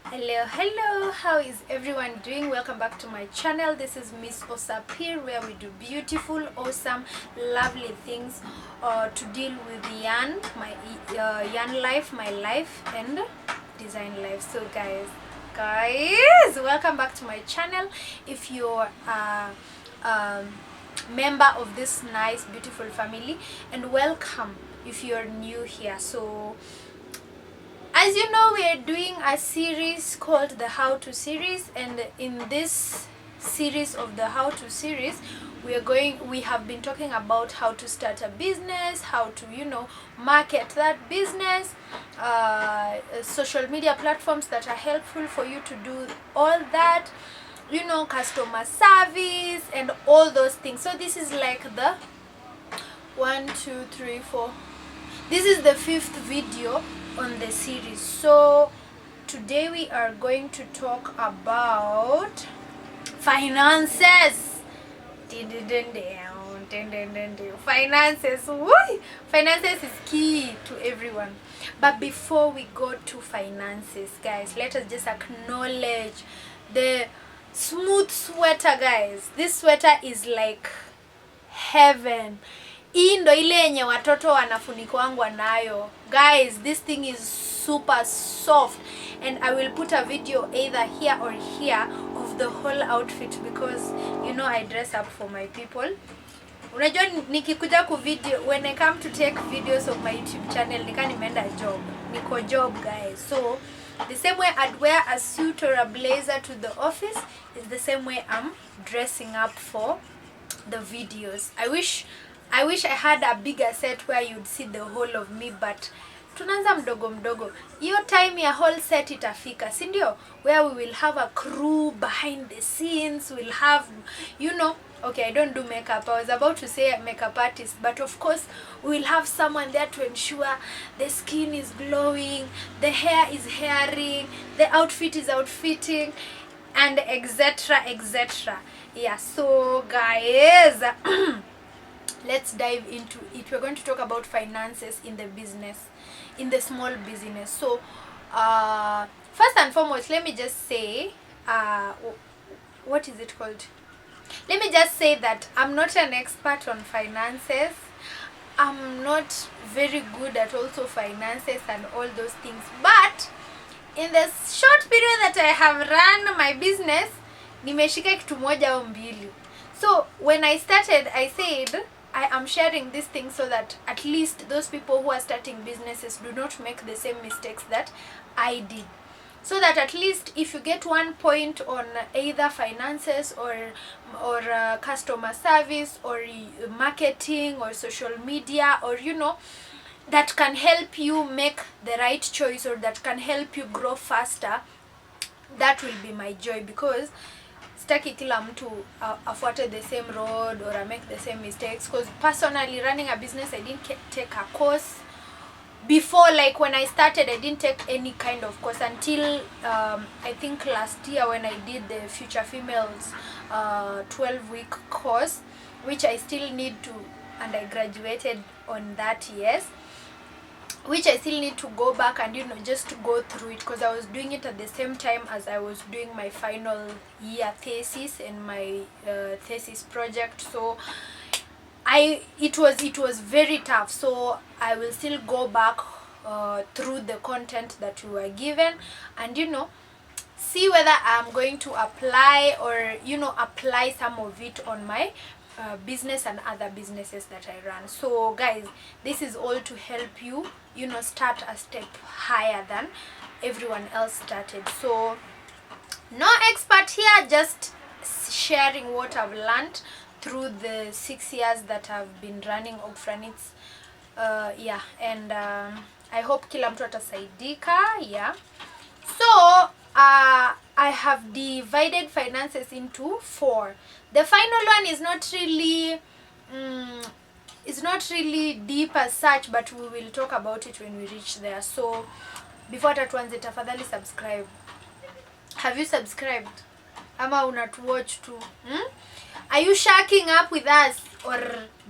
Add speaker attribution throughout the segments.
Speaker 1: Hello, how is everyone doing? Welcome back to my channel. This is Miss Osapir, where we do beautiful, awesome, lovely things to deal with yarn, my yarn life, my life, and design life. So guys, welcome back to my channel. If you're a member of this nice beautiful family, and welcome if you're new here. So as you know, we are doing a series called the How To series, and in this series of the How To series, we have been talking about how to start a business, how to market that business, social media platforms that are helpful for you to do all that, customer service and all those things. So this is like the 1 2 3 4, this is the 5th video on the series. So today we are going to talk about finances. Finances. Woo! Finances is key to everyone. But before we go to finances, guys, let us just acknowledge the smooth sweater, guys. This sweater is like heaven. Hii ndo ile yenye watoto wanafunikwangwa nayo. Guys, this thing is super soft, and I will put a video either here or here of the whole outfit because I dress up for my people. Unajua nikikuja ku video, when I come to take videos of my YouTube channel, nika nimeenda job. Niko job, guys. So the same way I'd wear a suit or a blazer to the office is the same way I'm dressing up for the videos. I wish I had a bigger set where you'd see the whole of me, but tunaanza mdogo mdogo. Hiyo time ya whole set itafika, si ndio? Where we will have a crew behind the scenes, we'll have, okay, I don't do makeup. I was about to say makeup artist, but of course we'll have someone there to ensure the skin is glowing, the hair is hairing, the outfit is outfitting, and etc. Yeah, so guys, let's dive into it. We're going to talk about finances in the business, in the small business. So first and foremost, let me just say, what is it called? Let me just say that I'm not an expert on finances. I'm not very good at also finances and all those things. But in the short period that I have run my business, nimeshika kitu moja au mbili. So when I started, I said I am sharing this thing so that at least those people who are starting businesses do not make the same mistakes that I did. So that at least if you get 1 point on either finances or customer service or marketing or social media, or that can help you make the right choice or that can help you grow faster, that will be my joy, because sitaki kila mtu afuate the same road or make the same mistakes. Because personally, running a business, I didn't take a course before. Like when I started, I didn't take any kind of course until I think last year when I did the Future Females 12-week course, which I still need to, and I graduated on that, yes, which I still need to go back and just to go through it, because I was doing it at the same time as I was doing my final year thesis and my thesis project. So it was very tough. So I will still go back through the content that we were given and see whether I'm going to apply or apply some of it on my business and other businesses that I run. So guys, this is all to help you start a step higher than everyone else started. So no expert here, just sharing what I've learned through the 6 years that I've been running Opfranits. Yeah, and I hope kila mtu atasaidika. Yeah, so I have divided finances into 4. The final one is not really deep as such, but we will talk about it when we reach there. So before tatuanze, tafadhali subscribe. Have you subscribed? Ama unatuwatch too? Are you shacking up with us, or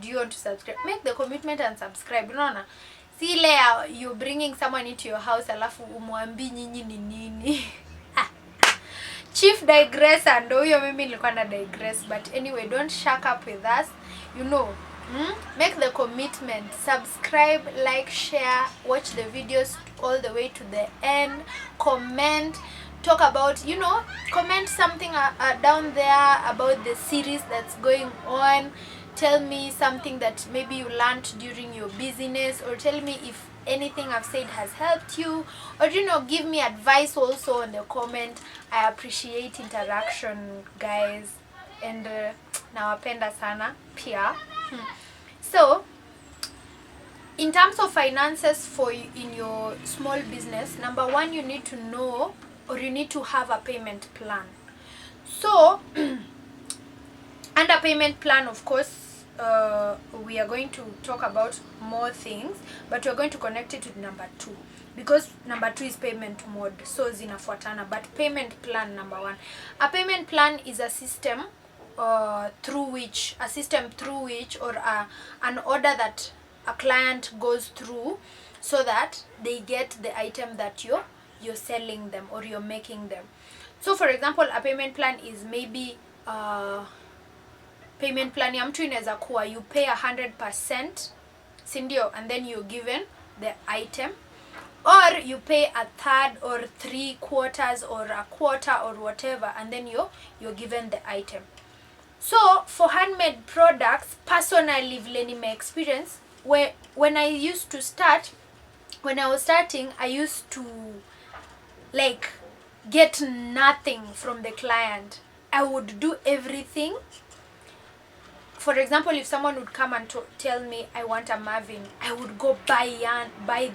Speaker 1: do you want to subscribe? Make the commitment and subscribe. Unaona? See, you're bringing someone into your house alafu umwambi nyinyi ni nini. chief digressor, ndo huyo mimi nilikuwa na digress, but anyway, don't shack up with us, you know. Make the commitment, subscribe, like, share, watch the videos all the way to the end, comment, talk about, you know, comment something down there about the series that's going on. Tell me something that maybe you learned during your busyness, or tell me if anything I've said has helped you, or you know, give me advice also on the comment. I appreciate interaction, guys, and nawapenda sana pia. So in terms of finances for in your small business, number one, you need to know, or you need to have a payment plan. So under payment plan, of course, we are going to talk about more things, but we're going to connect it with number 2, because number 2 is payment mode, so zinafuatana. But payment plan, number 1, a payment plan is a system through which, or an order that a client goes through so that they get the item that you're selling them or you're making them. So for example, a payment plan is maybe payment plan ya mtu inaweza kuwa you pay 100%, sindio, and then you're given the item, or you pay a third or 3/4 or a quarter or whatever, and then you're given the item. So for handmade products, personally, vile nime experience, when I was starting, I used to like get nothing from the client. I would do everything. For example, if someone would come and tell me I want a Marvin, I would go buy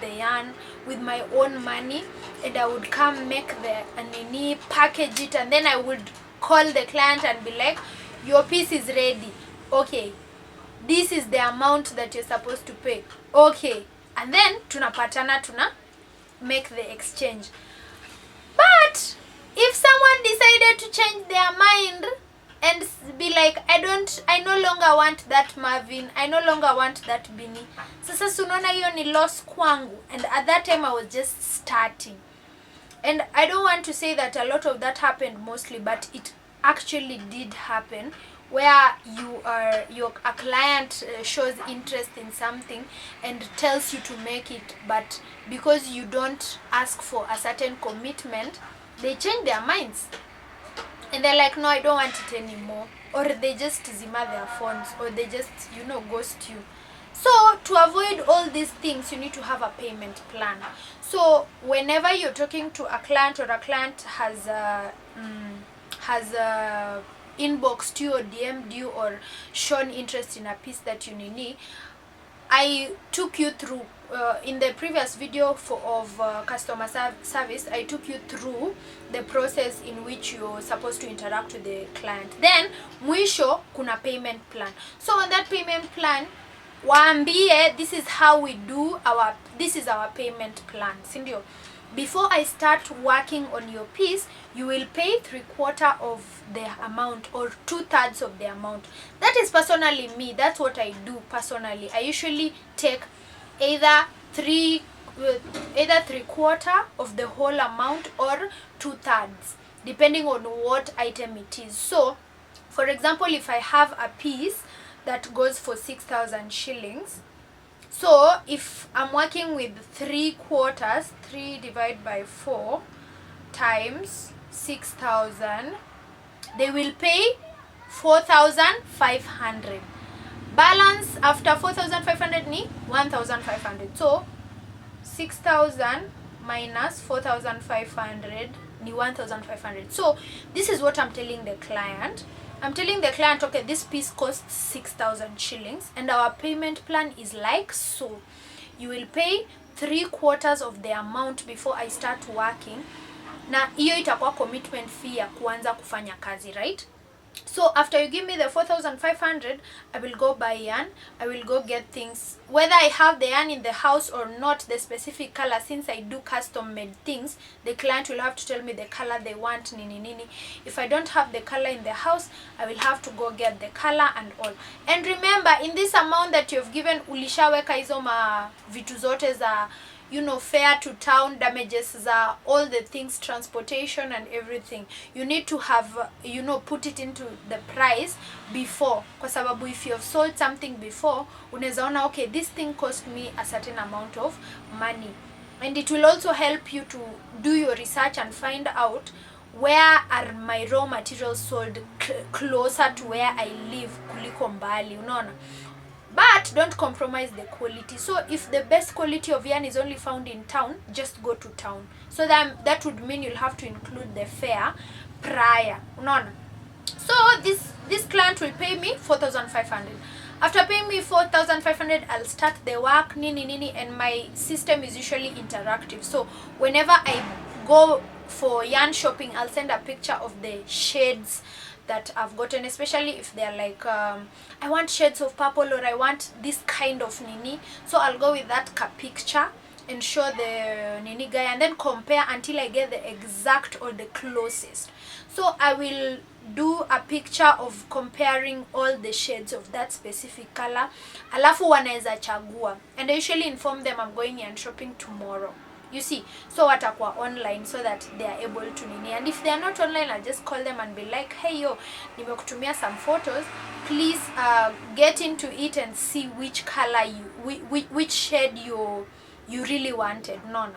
Speaker 1: the yarn with my own money, and I would come make the anini, package it, and then I would call the client and be like, your piece is ready. Okay, this is the amount that you're supposed to pay. Okay, and then tunapatana, make the exchange. But if someone decided to change their mind and be like, I no longer want that Marvin, I no longer want that Bini, sasa sunona hiyo ni loss kwangu. And at that time I was just starting, and I don't want to say that a lot of that happened mostly, but it actually did happen, where a client shows interest in something and tells you to make it, but because you don't ask for a certain commitment, they change their minds and they're like, no, I don't want it anymore, or they just zima their phones, or they just, you know, ghost you. So to avoid all these things, you need to have a payment plan. So whenever you're talking to a client, or a client has inboxed you or DM'd you or shown interest in a piece that you need, I took you through in the previous video of customer service. I took you through the process in which you're supposed to interact with the client. Then mwisho kuna payment plan. So on that payment plan, waambie this is how we do this is our payment plan, sindio. Before I start working on your piece, you will pay 3/4 of the amount or 2/3 of the amount. That is personally me. That's what I do personally. I usually take either 3/4 of the whole amount or 2/3, depending on what item it is. So, for example, if I have a piece that goes for 6,000 shillings, so if I'm working with 3/4, 3 divided by 4 times 6,000, they will pay 4,500. Balance after 4,500 ni 1,500. So 6,000 minus 4,500 ni 1,500. So this is what I'm telling the client. I'm telling the client, okay, this piece costs 6,000 shillings and our payment plan is like so. You will pay 3/4 of the amount before I start working. Na hiyo itakuwa commitment fee ya kuanza kufanya kazi, right? So after you give me the 4,500, I will go buy yarn. I will go get things, whether I have the yarn in the house or not, the specific color. Since I do custom made things, the client will have to tell me the color they want, nini nini. If I don't have the color in the house, I will have to go get the color and all. And remember, in this amount that you've given, ulishaweka hizo vitu zote za, fare to town, damages za all the things, transportation and everything. You need to have put it into the price before, kwa sababu if you have sold something before, unaweza ona okay, this thing cost me a certain amount of money. And it will also help you to do your research and find out where are my raw materials sold closer to where I live kuliko mbali, unaona. But don't compromise the quality. So if the best quality of yarn is only found in town, just go to town. So that would mean you'll have to include the fare prior, unaona. So this client will pay me 4,500. After paying me 4,500, I'll start the work, nini, and my system is usually interactive. So whenever I go for yarn shopping, I'll send a picture of the shades that I've gotten, especially if they're like, I want shades of purple, or I want this kind of nini. So I'll go with that picture and show the nini guy, and then compare until I get the exact or the closest. So I will do a picture of comparing all the shades of that specific color, alafu wanaweza chagua, and I usually inform them I'm going and shopping tomorrow, you see. So watakuwa online so that they are able to nini. And if they are not online, I'll just call them and be like, hey yo, nimekutumia some photos, please get into it and see which color which shade you really wanted. No.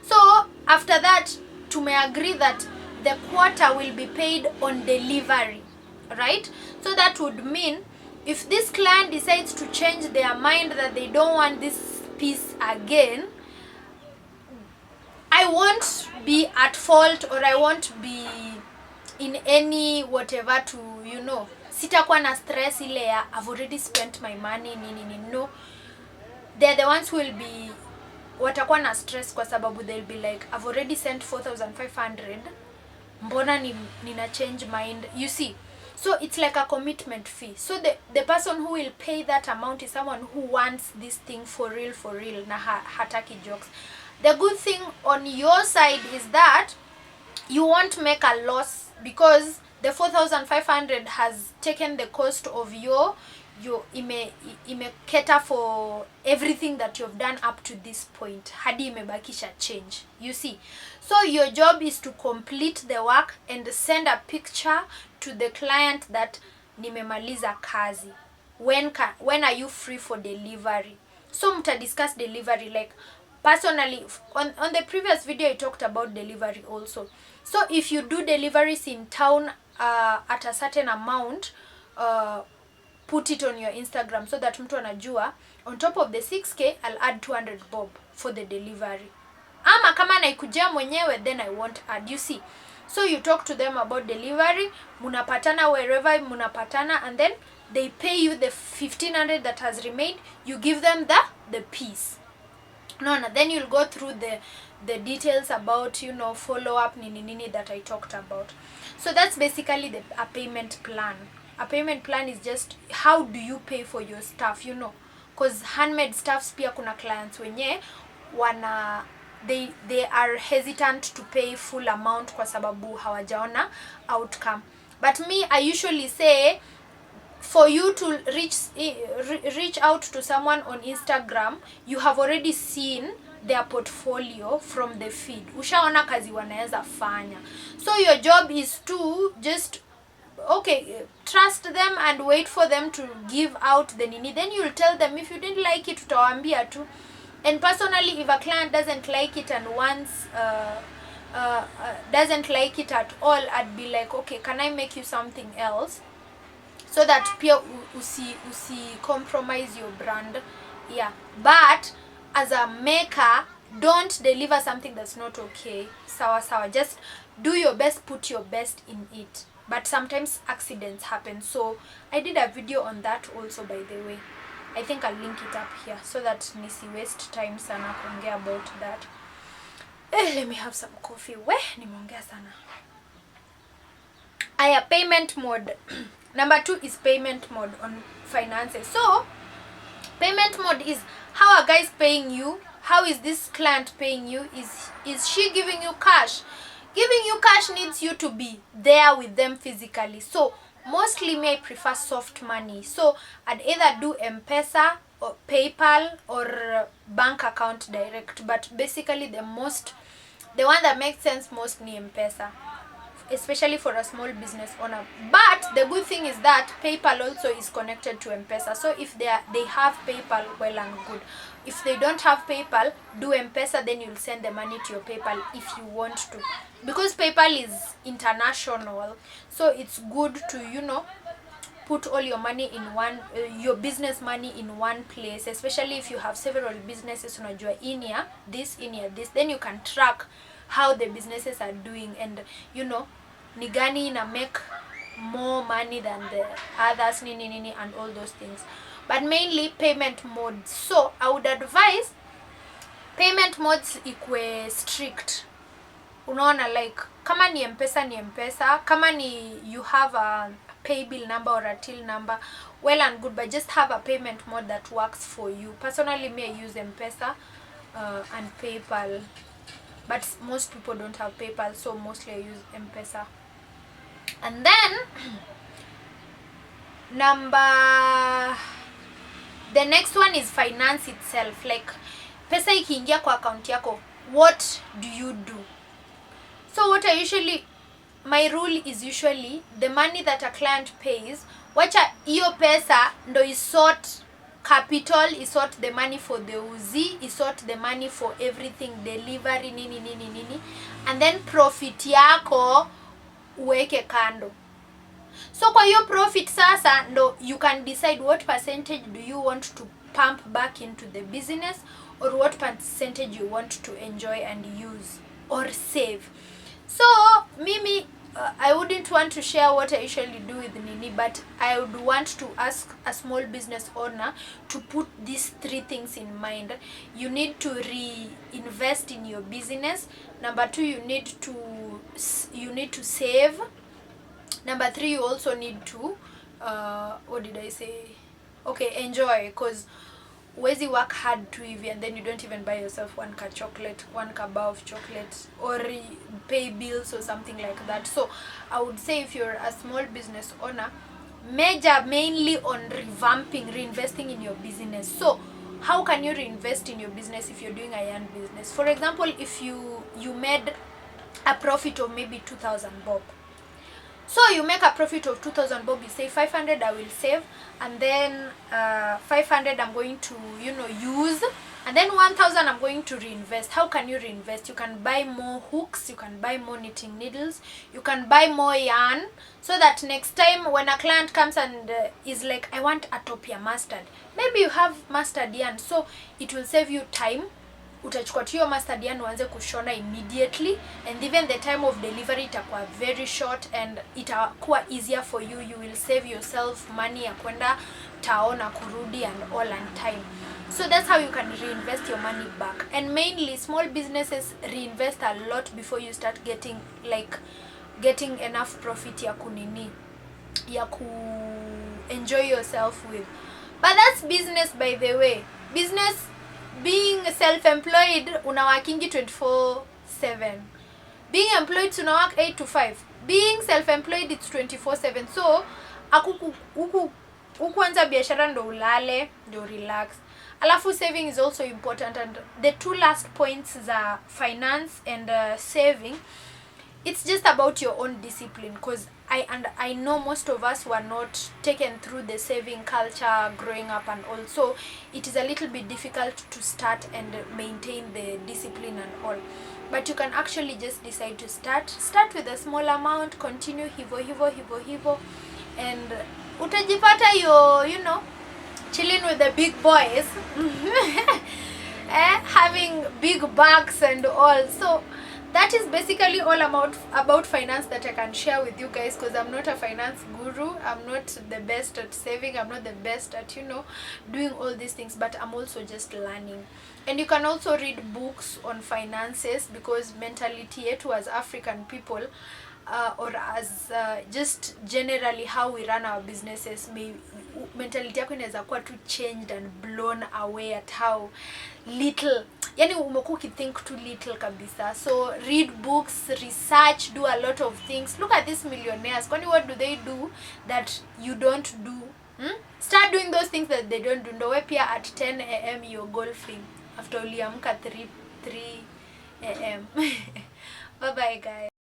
Speaker 1: So after that, tumeagree that the quarter will be paid on delivery, right? So that would mean if this client decides to change their mind that they don't want this piece again, I won't be at fault, or I won't be in any whatever to, sitakuwa na stress ile ya I've already spent my money, nini. No, they're the ones who will be, watakuwa na stress kwa sababu they'll be like, I've already sent 4,500, mbona nina change mind, you see. So it's like a commitment fee. So the person who will pay that amount is someone who wants this thing for real, na hataki jokes. The good thing on your side is that you won't make a loss, because the 4,500 has taken the cost of your cater for everything that you've done up to this point, hadi imebakisha change, you see. So your job is to complete the work and send a picture to the client that nimemaliza kazi. When are you free for delivery? So mta discuss delivery. Like personally, on the previous video I talked about delivery also. So if you do deliveries in town at a certain amount, put it on your Instagram so that mtu anajua on top of the 6k I'll add 200 bob for the delivery. Ama kama naikujia mwenyewe, then I won't add, you see. So you talk to them about delivery, munapatana wherever munapatana, and then they pay you the 1,500 that has remained. You give them the piece. No, then you'll go through the details about, follow up nini that I talked about. So that's basically a payment plan. A payment plan is just how do you pay for your stuff, because handmade stuffs pia kuna clients wenye they are hesitant to pay full amount kwa sababu hawajaona outcome. But me, I usually say, for you to reach out to someone on Instagram, you have already seen their portfolio from the feed. Ushaona kazi wanaweza fanya. So your job is to just trust them and wait for them to give out the nini. Then you'll tell them, if you didn't like it, utawaambia tu. And personally, if a client doesn't like it and wants doesn't like it at all, I'd be like, okay, can I make you something else, so that pia usi compromise your brand. Yeah, but as a maker, don't deliver something that's not okay. Sawa, just do your best, put your best in it. But sometimes accidents happen, so I did a video on that also, by the way. I think I'll link it up here so that nisi waste time sana kuongea about that. Let me have some coffee. Nimeongea sana. Aya, payment mode. Number 2 is payment mode on finances. So payment mode is how a guy is paying you. How is this client paying you? Is she giving you cash? Giving you cash needs you to be there with them physically. So mostly me, I prefer soft money. So I'd either do M-Pesa, or PayPal or bank account direct, but basically the one that makes sense most ni M-Pesa, especially for a small business owner. But the good thing is that PayPal also is connected to M-Pesa. So if they have PayPal, well and good. If they don't have PayPal, do M-Pesa, then you'll send the money to your PayPal if you want to. Because PayPal is international, so it's good to, put all your money in one, your business money in one place, especially if you have several businesses, unajua in here this, then you can track how the businesses are doing, and ni gani ina make more money than the others, nini and all those things. But mainly payment modes. So I would advise payment modes ikwe strict. Unaona, like kama ni M-Pesa ni M-Pesa, kama ni you have a pay bill number or a till number, well and good, but just have a payment mode that works for you. Personally, me, I use M-Pesa and PayPal, but most people don't have PayPal, so mostly I use M-Pesa. And then the next one is finance itself. Like pesa ikiingia kwa account yako, what do you do? So what my rule is usually the money that a client pays, wacha iyo pesa ndo isort capital, isort the money for the uzi, isort the money for everything, delivery, nini, and then profit yako uweke kando. So kwa hiyo profit sasa ndo you can decide what percentage do you want to pump back into the business, or what percentage you want to enjoy and use or save. So mimi I wouldn't want to share what I usually do with Nini, but I would want to ask a small business owner to put these 3 things in mind. You need to reinvest in your business. Number 2, you need to save. Number 3, you also need to enjoy, because wezi work hard to hivi and then you don't even buy yourself one bar of chocolate or pay bills or something like that. So I would say if you're a small business owner, major mainly on reinvesting in your business. So how can you reinvest in your business if you're doing a yarn business? For example, if you made a profit of maybe 2,000 bob. So you make a profit of 2,000 bob, you say 500 I will save, and then 500 I'm going to use, and then 1,000 I'm going to reinvest. How can you reinvest? You can buy more hooks, you can buy more knitting needles, you can buy more yarn, so that next time when a client comes and is like, I want a topia mustard, maybe you have mustard yarn, so it will save you time. Utachukua hiyo mustard yarn uanze kushona immediately, and even the time of delivery itakuwa very short and itakuwa easier for you. You will save yourself money ya kwenda town na kurudi and all and time. So that's how you can reinvest your money back. And mainly small businesses reinvest a lot before you start getting enough profit ya enjoy yourself with. But that's business, by the way. Business, being self-employed, unawakingi 24/7. Being employed, unawak 8 to 5. Being self-employed, it's 24/7. So ukuanza biashara ndo ulale, ndo relax. Alafu saving is also important, and the 2 last points za finance and saving, it's just about your own discipline, because I know most of us were not taken through the saving culture growing up, and also it is a little bit difficult to start and maintain the discipline and all. But you can actually just decide to start with a small amount, continue hivo, and utajipata chilling with the big boys, having big bags and all. So that is basically all about finance that I can share with you guys, because I'm not a finance guru. I'm not the best at saving. I'm not the best at doing all these things, but I'm also just learning. And you can also read books on finances, because mentality yetu as African people, or as just generally how we run our businesses, mentality yako inaweza kuwa too changed and blown away at how little, yani umekuwa ukithink too little kabisa. So read books, research, do a lot of things. Look at these millionaires. Kwani what do they do that you don't do? Start doing those things that they don't do. Ndo we pia at 10 a.m. you're golfing after uliamka 3 a.m. Bye bye guys.